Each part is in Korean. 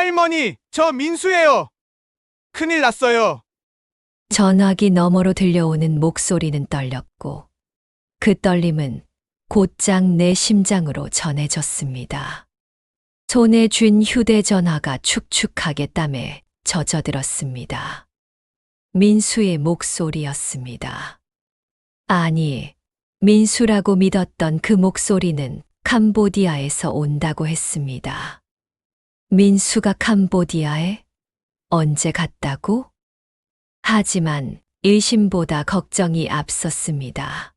할머니, 저 민수예요. 큰일 났어요. 전화기 너머로 들려오는 목소리는 떨렸고 그 떨림은 곧장 내 심장으로 전해졌습니다. 손에 쥔 휴대전화가 축축하게 땀에 젖어들었습니다. 민수의 목소리였습니다. 아니, 민수라고 믿었던 그 목소리는 캄보디아에서 온다고 했습니다. 민수가 캄보디아에? 언제 갔다고? 하지만 의심보다 걱정이 앞섰습니다.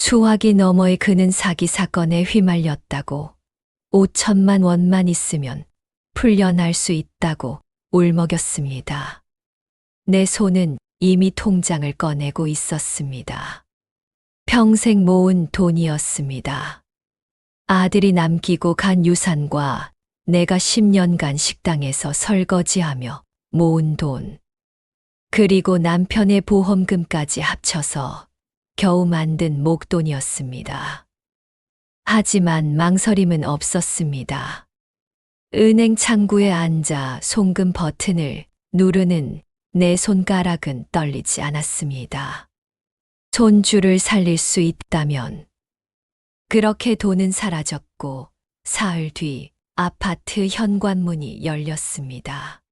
수화기 너머의 그는 사기 사건에 휘말렸다고 5천만 원만 있으면 풀려날 수 있다고 울먹였습니다. 내 손은 이미 통장을 꺼내고 있었습니다. 평생 모은 돈이었습니다. 아들이 남기고 간 유산과 내가 10년간 식당에서 설거지하며 모은 돈, 그리고 남편의 보험금까지 합쳐서 겨우 만든 목돈이었습니다. 하지만 망설임은 없었습니다. 은행 창구에 앉아 송금 버튼을 누르는 내 손가락은 떨리지 않았습니다. 손주를 살릴 수 있다면. 그렇게 돈은 사라졌고 사흘 뒤 아파트 현관문이 열렸습니다.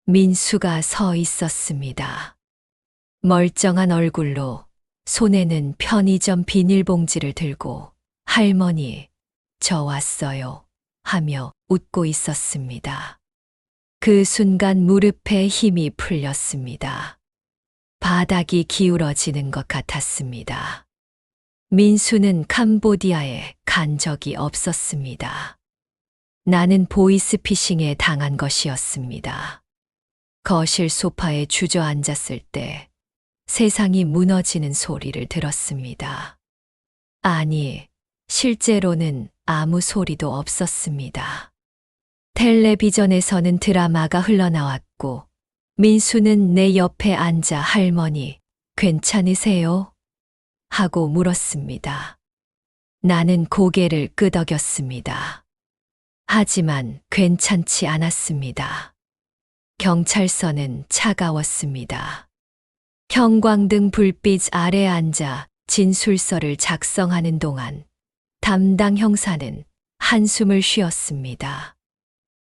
민수가 서 있었습니다. 멀쩡한 얼굴로 손에는 편의점 비닐봉지를 들고 할머니, 저 왔어요 하며 웃고 있었습니다. 그 순간 무릎에 힘이 풀렸습니다. 바닥이 기울어지는 것 같았습니다. 민수는 캄보디아에 간 적이 없었습니다. 나는 보이스피싱에 당한 것이었습니다. 거실 소파에 주저앉았을 때 세상이 무너지는 소리를 들었습니다. 아니, 실제로는 아무 소리도 없었습니다. 텔레비전에서는 드라마가 흘러나왔고 민수는 내 옆에 앉아 할머니, 괜찮으세요? 하고 물었습니다. 나는 고개를 끄덕였습니다. 하지만 괜찮지 않았습니다. 경찰서는 차가웠습니다. 형광등 불빛 아래 앉아 진술서를 작성하는 동안 담당 형사는 한숨을 쉬었습니다.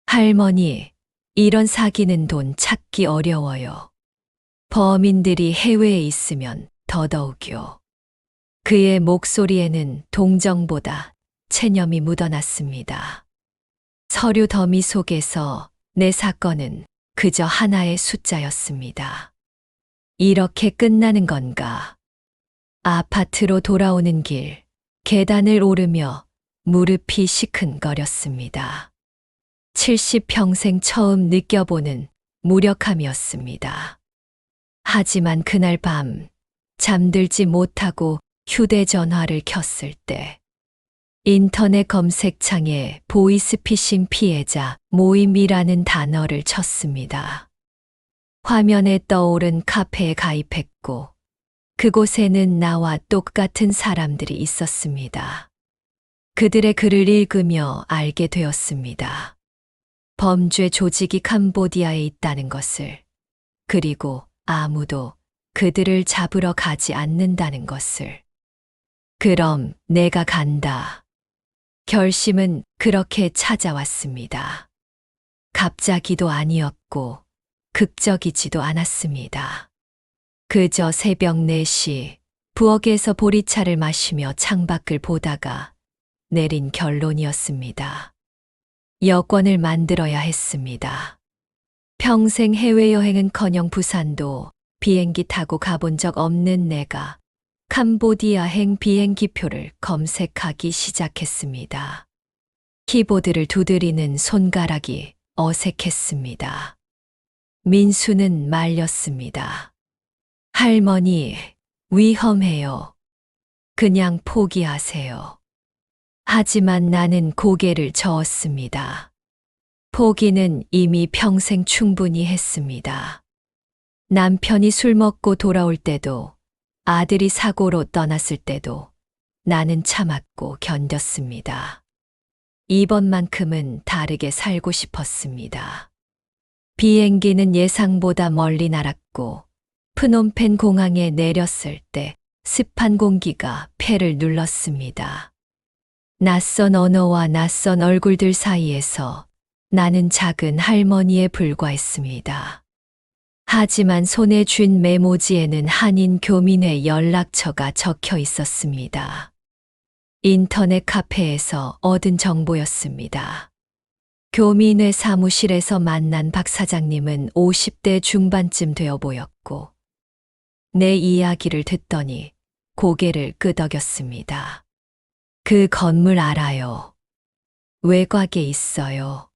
할머니, 이런 사기는 돈 찾기 어려워요. 범인들이 해외에 있으면 더더욱요. 그의 목소리에는 동정보다 체념이 묻어났습니다. 서류 더미 속에서 내 사건은 그저 하나의 숫자였습니다. 이렇게 끝나는 건가? 아파트로 돌아오는 길, 계단을 오르며 무릎이 시큰거렸습니다. 70평생 처음 느껴보는 무력함이었습니다. 하지만 그날 밤 잠들지 못하고 휴대전화를 켰을 때 인터넷 검색창에 보이스피싱 피해자 모임이라는 단어를 쳤습니다. 화면에 떠오른 카페에 가입했고 그곳에는 나와 똑같은 사람들이 있었습니다. 그들의 글을 읽으며 알게 되었습니다. 범죄 조직이 캄보디아에 있다는 것을, 그리고 아무도 그들을 잡으러 가지 않는다는 것을. 그럼 내가 간다. 결심은 그렇게 찾아왔습니다. 갑자기도 아니었고 극적이지도 않았습니다. 그저 새벽 4시 부엌에서 보리차를 마시며 창밖을 보다가 내린 결론이었습니다. 여권을 만들어야 했습니다. 평생 해외여행은커녕 부산도 비행기 타고 가본 적 없는 내가 캄보디아행 비행기표를 검색하기 시작했습니다. 키보드를 두드리는 손가락이 어색했습니다. 민수는 말렸습니다. 할머니, 위험해요. 그냥 포기하세요. 하지만 나는 고개를 저었습니다. 포기는 이미 평생 충분히 했습니다. 남편이 술 먹고 돌아올 때도, 아들이 사고로 떠났을 때도 나는 참았고 견뎠습니다. 이번만큼은 다르게 살고 싶었습니다. 비행기는 예상보다 멀리 날았고 프놈펜 공항에 내렸을 때 습한 공기가 폐를 눌렀습니다. 낯선 언어와 낯선 얼굴들 사이에서 나는 작은 할머니에 불과했습니다. 하지만 손에 쥔 메모지에는 한인 교민회 연락처가 적혀 있었습니다. 인터넷 카페에서 얻은 정보였습니다. 교민회 사무실에서 만난 박 사장님은 50대 중반쯤 되어 보였고, 내 이야기를 듣더니 고개를 끄덕였습니다. 그 건물 알아요. 외곽에 있어요.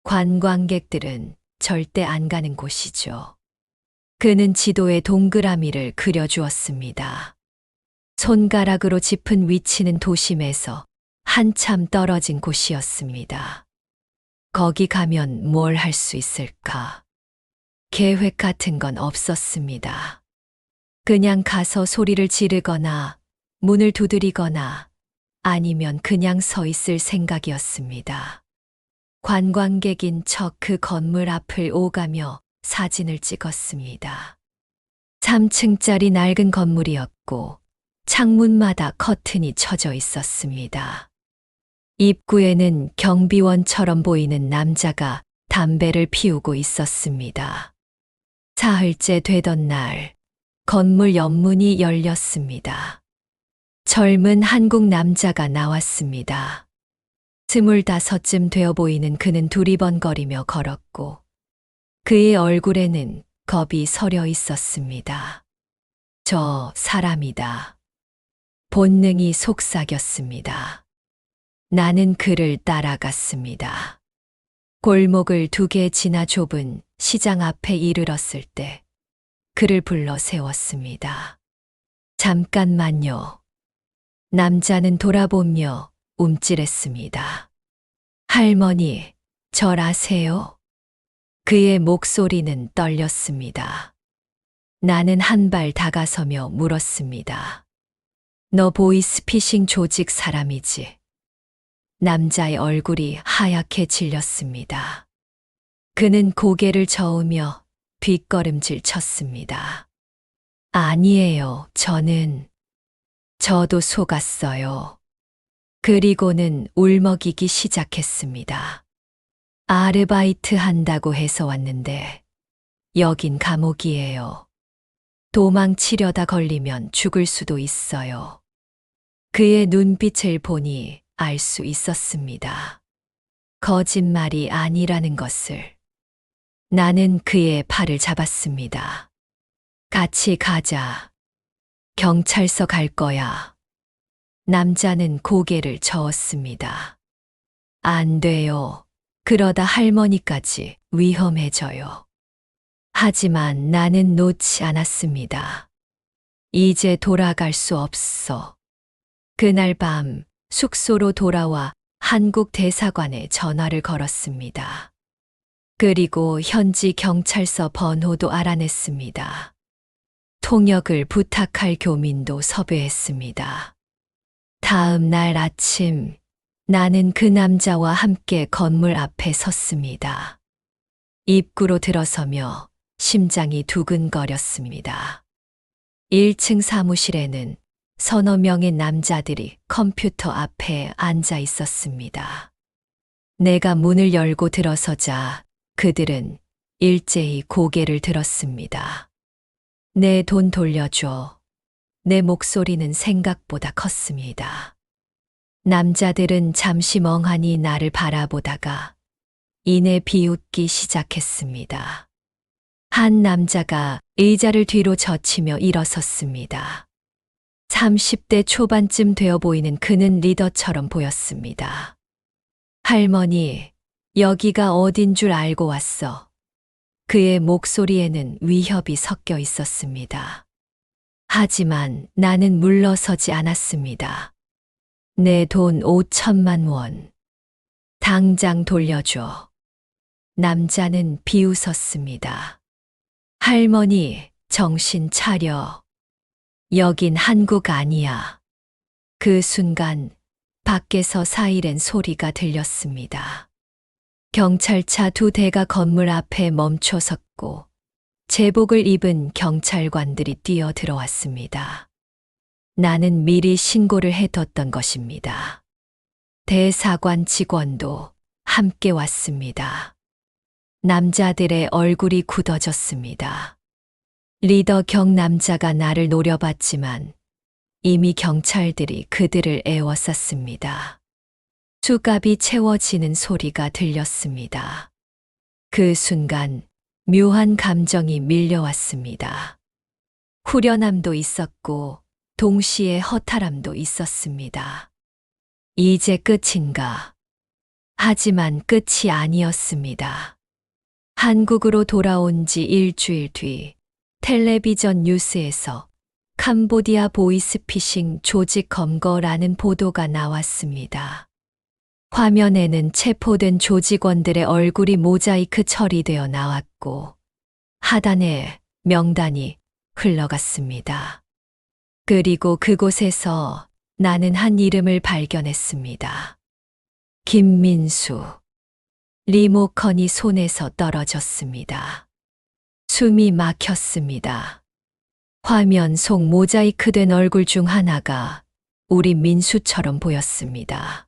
관광객들은 절대 안 가는 곳이죠. 그는 지도에 동그라미를 그려주었습니다. 손가락으로 짚은 위치는 도심에서 한참 떨어진 곳이었습니다. 거기 가면 뭘 할 수 있을까? 계획 같은 건 없었습니다. 그냥 가서 소리를 지르거나 문을 두드리거나 아니면 그냥 서 있을 생각이었습니다. 관광객인 척 그 건물 앞을 오가며 사진을 찍었습니다. 3층짜리 낡은 건물이었고 창문마다 커튼이 쳐져 있었습니다. 입구에는 경비원처럼 보이는 남자가 담배를 피우고 있었습니다. 사흘째 되던 날, 건물 옆문이 열렸습니다. 젊은 한국 남자가 나왔습니다. 25쯤 되어 보이는 그는 두리번거리며 걸었고, 그의 얼굴에는 겁이 서려 있었습니다. 저 사람이다. 본능이 속삭였습니다. 나는 그를 따라갔습니다. 골목을 2개 지나 좁은 시장 앞에 이르렀을 때 그를 불러 세웠습니다. 잠깐만요. 남자는 돌아보며 움찔했습니다. 할머니, 절 아세요? 그의 목소리는 떨렸습니다. 나는 한 발 다가서며 물었습니다. 너 보이스피싱 조직 사람이지? 남자의 얼굴이 하얗게 질렸습니다. 그는 고개를 저으며 뒷걸음질 쳤습니다. 아니에요, 저도 속았어요. 그리고는 울먹이기 시작했습니다. 아르바이트 한다고 해서 왔는데 여긴 감옥이에요. 도망치려다 걸리면 죽을 수도 있어요. 그의 눈빛을 보니 알 수 있었습니다. 거짓말이 아니라는 것을. 나는 그의 팔을 잡았습니다. 같이 가자. 경찰서 갈 거야. 남자는 고개를 저었습니다. 안 돼요. 그러다 할머니까지 위험해져요. 하지만 나는 놓지 않았습니다. 이제 돌아갈 수 없어. 그날 밤 숙소로 돌아와 한국 대사관에 전화를 걸었습니다. 그리고 현지 경찰서 번호도 알아냈습니다. 통역을 부탁할 교민도 섭외했습니다. 다음 날 아침, 나는 그 남자와 함께 건물 앞에 섰습니다. 입구로 들어서며 심장이 두근거렸습니다. 1층 사무실에는 서너 명의 남자들이 컴퓨터 앞에 앉아 있었습니다. 내가 문을 열고 들어서자 그들은 일제히 고개를 들었습니다. 내 돈 돌려줘. 내 목소리는 생각보다 컸습니다. 남자들은 잠시 멍하니 나를 바라보다가 이내 비웃기 시작했습니다. 한 남자가 의자를 뒤로 젖히며 일어섰습니다. 30대 초반쯤 되어 보이는 그는 리더처럼 보였습니다. 할머니, 여기가 어딘 줄 알고 왔어. 그의 목소리에는 위협이 섞여 있었습니다. 하지만 나는 물러서지 않았습니다. 내 돈 5천만 원. 당장 돌려줘. 남자는 비웃었습니다. 할머니, 정신 차려. 여긴 한국 아니야. 그 순간 밖에서 사이렌 소리가 들렸습니다. 경찰차 2대가 건물 앞에 멈춰 섰고 제복을 입은 경찰관들이 뛰어 들어왔습니다. 나는 미리 신고를 해뒀던 것입니다. 대사관 직원도 함께 왔습니다. 남자들의 얼굴이 굳어졌습니다. 리더 경 남자가 나를 노려봤지만 이미 경찰들이 그들을 에워쌌습니다. 수갑이 채워지는 소리가 들렸습니다. 그 순간 묘한 감정이 밀려왔습니다. 후련함도 있었고 동시에 허탈함도 있었습니다. 이제 끝인가? 하지만 끝이 아니었습니다. 한국으로 돌아온 지 일주일 뒤 텔레비전 뉴스에서 캄보디아 보이스피싱 조직 검거라는 보도가 나왔습니다. 화면에는 체포된 조직원들의 얼굴이 모자이크 처리되어 나왔고 하단에 명단이 흘러갔습니다. 그리고 그곳에서 나는 한 이름을 발견했습니다. 김민수. 리모컨이 손에서 떨어졌습니다. 숨이 막혔습니다. 화면 속 모자이크된 얼굴 중 하나가 우리 민수처럼 보였습니다.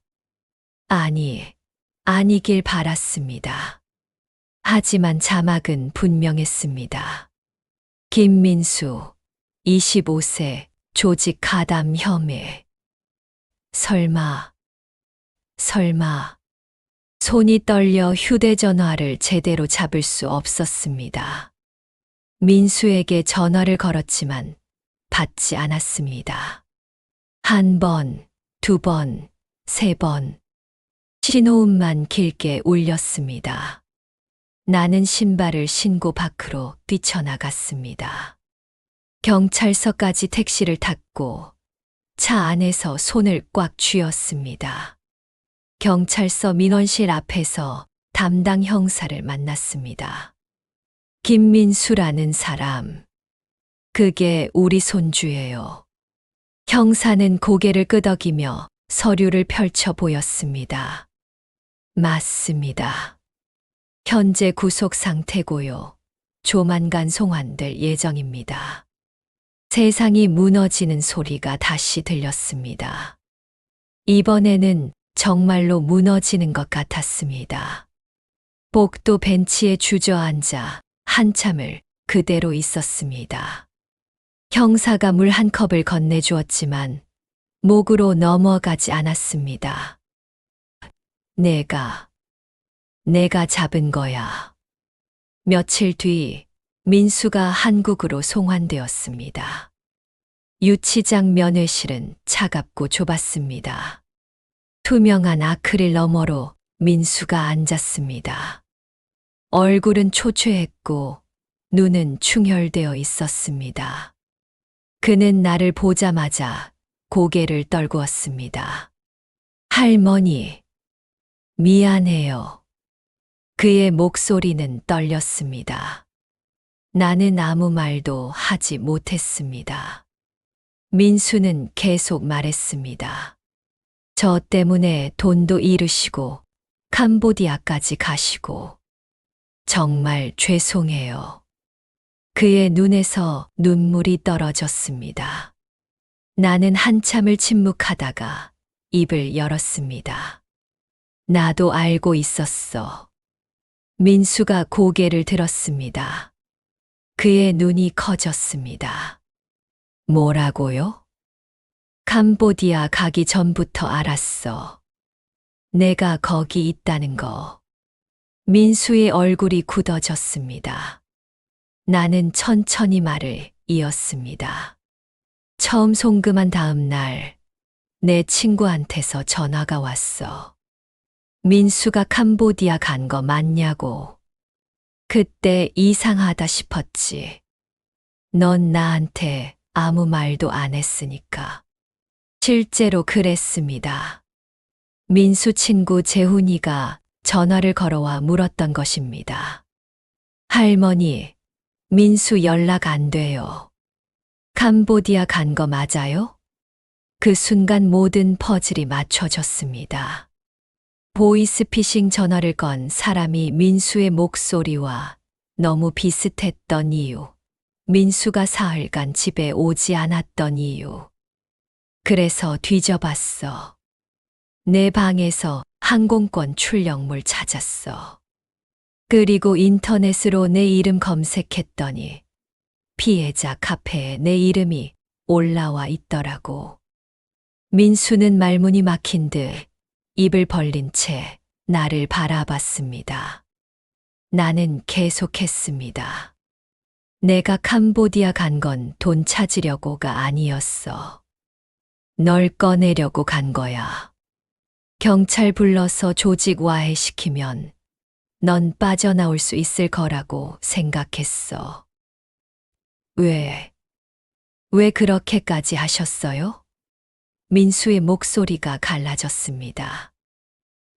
아니길 바랐습니다. 하지만 자막은 분명했습니다. 김민수, 25세, 조직 가담 혐의. 설마. 손이 떨려 휴대전화를 제대로 잡을 수 없었습니다. 민수에게 전화를 걸었지만 받지 않았습니다. 1번, 2번, 3번. 신호음만 길게 울렸습니다. 나는 신발을 신고 밖으로 뛰쳐나갔습니다. 경찰서까지 택시를 탔고 차 안에서 손을 꽉 쥐었습니다. 경찰서 민원실 앞에서 담당 형사를 만났습니다. 김민수라는 사람. 그게 우리 손주예요. 형사는 고개를 끄덕이며 서류를 펼쳐 보였습니다. 맞습니다. 현재 구속 상태고요. 조만간 송환될 예정입니다. 세상이 무너지는 소리가 다시 들렸습니다. 이번에는 정말로 무너지는 것 같았습니다. 복도 벤치에 주저앉아 한참을 그대로 있었습니다. 형사가 물 한 컵을 건네주었지만 목으로 넘어가지 않았습니다. 내가 잡은 거야. 며칠 뒤 민수가 한국으로 송환되었습니다. 유치장 면회실은 차갑고 좁았습니다. 투명한 아크릴 너머로 민수가 앉았습니다. 얼굴은 초췌했고 눈은 충혈되어 있었습니다. 그는 나를 보자마자 고개를 떨구었습니다. 할머니, 미안해요. 그의 목소리는 떨렸습니다. 나는 아무 말도 하지 못했습니다. 민수는 계속 말했습니다. 저 때문에 돈도 잃으시고 캄보디아까지 가시고 정말 죄송해요. 그의 눈에서 눈물이 떨어졌습니다. 나는 한참을 침묵하다가 입을 열었습니다. 나도 알고 있었어. 민수가 고개를 들었습니다. 그의 눈이 커졌습니다. 뭐라고요? 캄보디아 가기 전부터 알았어. 내가 거기 있다는 거. 민수의 얼굴이 굳어졌습니다. 나는 천천히 말을 이었습니다. 처음 송금한 다음 날, 내 친구한테서 전화가 왔어. 민수가 캄보디아 간 거 맞냐고. 그때 이상하다 싶었지. 넌 나한테 아무 말도 안 했으니까. 실제로 그랬습니다. 민수 친구 재훈이가 전화를 걸어와 물었던 것입니다. 할머니, 민수 연락 안 돼요. 캄보디아 간 거 맞아요? 그 순간 모든 퍼즐이 맞춰졌습니다. 보이스피싱 전화를 건 사람이 민수의 목소리와 너무 비슷했던 이유, 민수가 사흘간 집에 오지 않았던 이유. 그래서 뒤져봤어. 내 방에서 항공권 출력물 찾았어. 그리고 인터넷으로 내 이름 검색했더니 피해자 카페에 내 이름이 올라와 있더라고. 민수는 말문이 막힌 듯 입을 벌린 채 나를 바라봤습니다. 나는 계속했습니다. 내가 캄보디아 간 건 돈 찾으려고가 아니었어. 널 꺼내려고 간 거야. 경찰 불러서 조직 와해시키면 넌 빠져나올 수 있을 거라고 생각했어. 왜 그렇게까지 하셨어요? 민수의 목소리가 갈라졌습니다.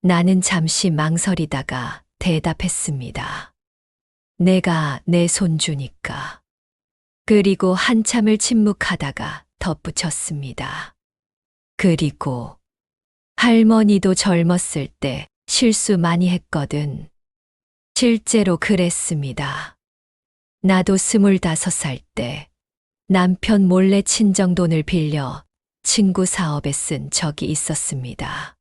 나는 잠시 망설이다가 대답했습니다. 내가 내 손주니까. 그리고 한참을 침묵하다가 덧붙였습니다. 그리고 할머니도 젊었을 때 실수 많이 했거든. 실제로 그랬습니다. 나도 25살 때 남편 몰래 친정 돈을 빌려 친구 사업에 쓴 적이 있었습니다.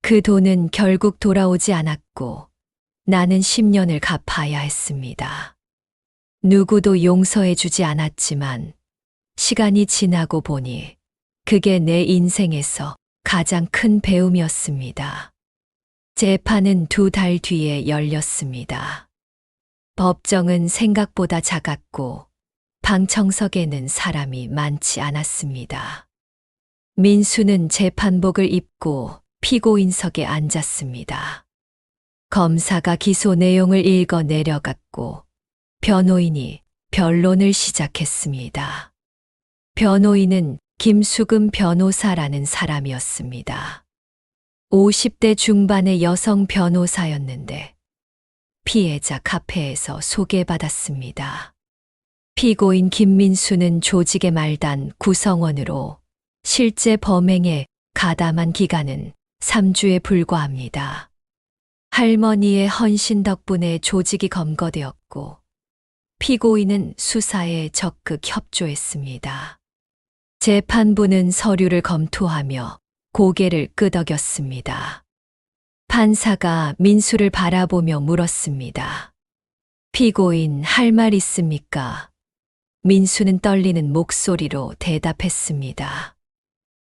그 돈은 결국 돌아오지 않았고 나는 10년을 갚아야 했습니다. 누구도 용서해주지 않았지만 시간이 지나고 보니 그게 내 인생에서 가장 큰 배움이었습니다. 재판은 2달 뒤에 열렸습니다. 법정은 생각보다 작았고 방청석에는 사람이 많지 않았습니다. 민수는 재판복을 입고 피고인석에 앉았습니다. 검사가 기소 내용을 읽어 내려갔고 변호인이 변론을 시작했습니다. 변호인은 김수금 변호사라는 사람이었습니다. 50대 중반의 여성 변호사였는데 피해자 카페에서 소개받았습니다. 피고인 김민수는 조직의 말단 구성원으로 실제 범행에 가담한 기간은 3주에 불과합니다. 할머니의 헌신 덕분에 조직이 검거되었고 피고인은 수사에 적극 협조했습니다. 재판부는 서류를 검토하며 고개를 끄덕였습니다. 판사가 민수를 바라보며 물었습니다. 피고인 할 말 있습니까? 민수는 떨리는 목소리로 대답했습니다.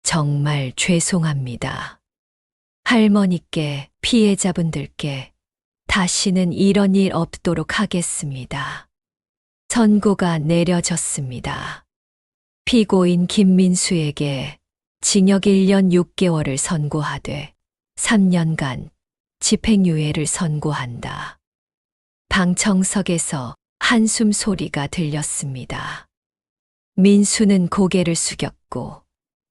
정말 죄송합니다. 할머니께, 피해자분들께 다시는 이런 일 없도록 하겠습니다. 선고가 내려졌습니다. 피고인 김민수에게 징역 1년 6개월을 선고하되 3년간 집행유예를 선고한다. 방청석에서 한숨 소리가 들렸습니다. 민수는 고개를 숙였고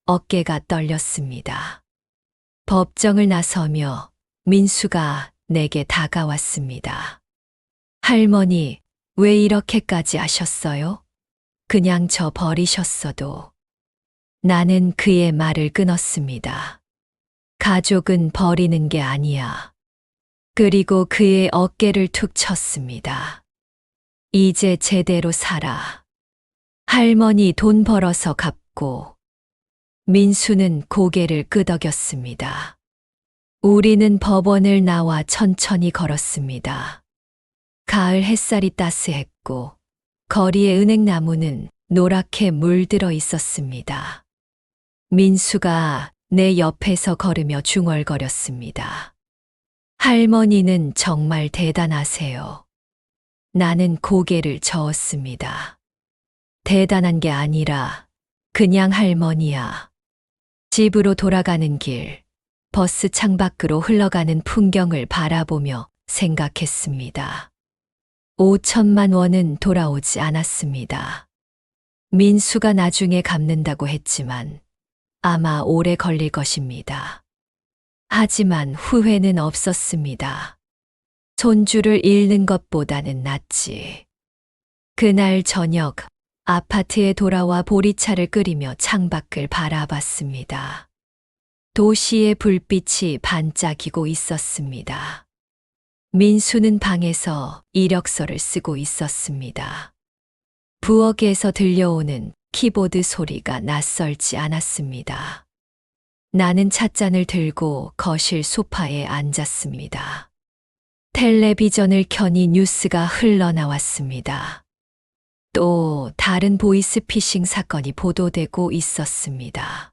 어깨가 떨렸습니다. 법정을 나서며 민수가 내게 다가왔습니다. 할머니, 왜 이렇게까지 하셨어요? 그냥 저 버리셨어도. 나는 그의 말을 끊었습니다. 가족은 버리는 게 아니야. 그리고 그의 어깨를 툭 쳤습니다. 이제 제대로 살아. 할머니 돈 벌어서 갚고. 민수는 고개를 끄덕였습니다. 우리는 법원을 나와 천천히 걸었습니다. 가을 햇살이 따스했고 거리의 은행나무는 노랗게 물들어 있었습니다. 민수가 내 옆에서 걸으며 중얼거렸습니다. 할머니는 정말 대단하세요. 나는 고개를 저었습니다. 대단한 게 아니라 그냥 할머니야. 집으로 돌아가는 길, 버스 창밖으로 흘러가는 풍경을 바라보며 생각했습니다. 5천만 원은 돌아오지 않았습니다. 민수가 나중에 갚는다고 했지만 아마 오래 걸릴 것입니다. 하지만 후회는 없었습니다. 손주를 잃는 것보다는 낫지. 그날 저녁 아파트에 돌아와 보리차를 끓이며 창밖을 바라봤습니다. 도시의 불빛이 반짝이고 있었습니다. 민수는 방에서 이력서를 쓰고 있었습니다. 부엌에서 들려오는 키보드 소리가 낯설지 않았습니다. 나는 찻잔을 들고 거실 소파에 앉았습니다. 텔레비전을 켜니 뉴스가 흘러나왔습니다. 또 다른 보이스피싱 사건이 보도되고 있었습니다.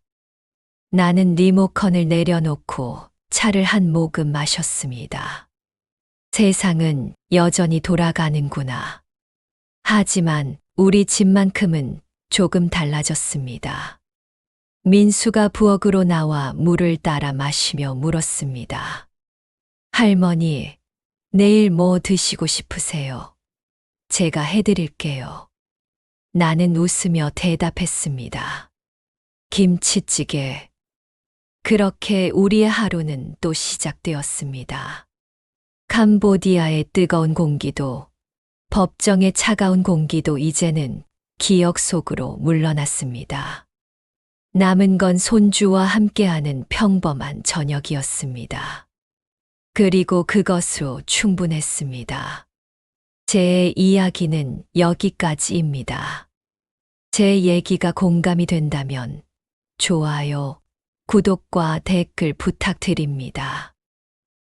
나는 리모컨을 내려놓고 차를 한 모금 마셨습니다. 세상은 여전히 돌아가는구나. 하지만 우리 집만큼은 조금 달라졌습니다. 민수가 부엌으로 나와 물을 따라 마시며 물었습니다. 할머니, 내일 뭐 드시고 싶으세요? 제가 해드릴게요. 나는 웃으며 대답했습니다. 김치찌개. 그렇게 우리의 하루는 또 시작되었습니다. 캄보디아의 뜨거운 공기도, 법정의 차가운 공기도 이제는 기억 속으로 물러났습니다. 남은 건 손주와 함께하는 평범한 저녁이었습니다. 그리고 그것으로 충분했습니다. 제 이야기는 여기까지입니다. 제 얘기가 공감이 된다면 좋아요, 구독과 댓글 부탁드립니다.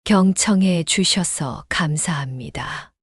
경청해 주셔서 감사합니다.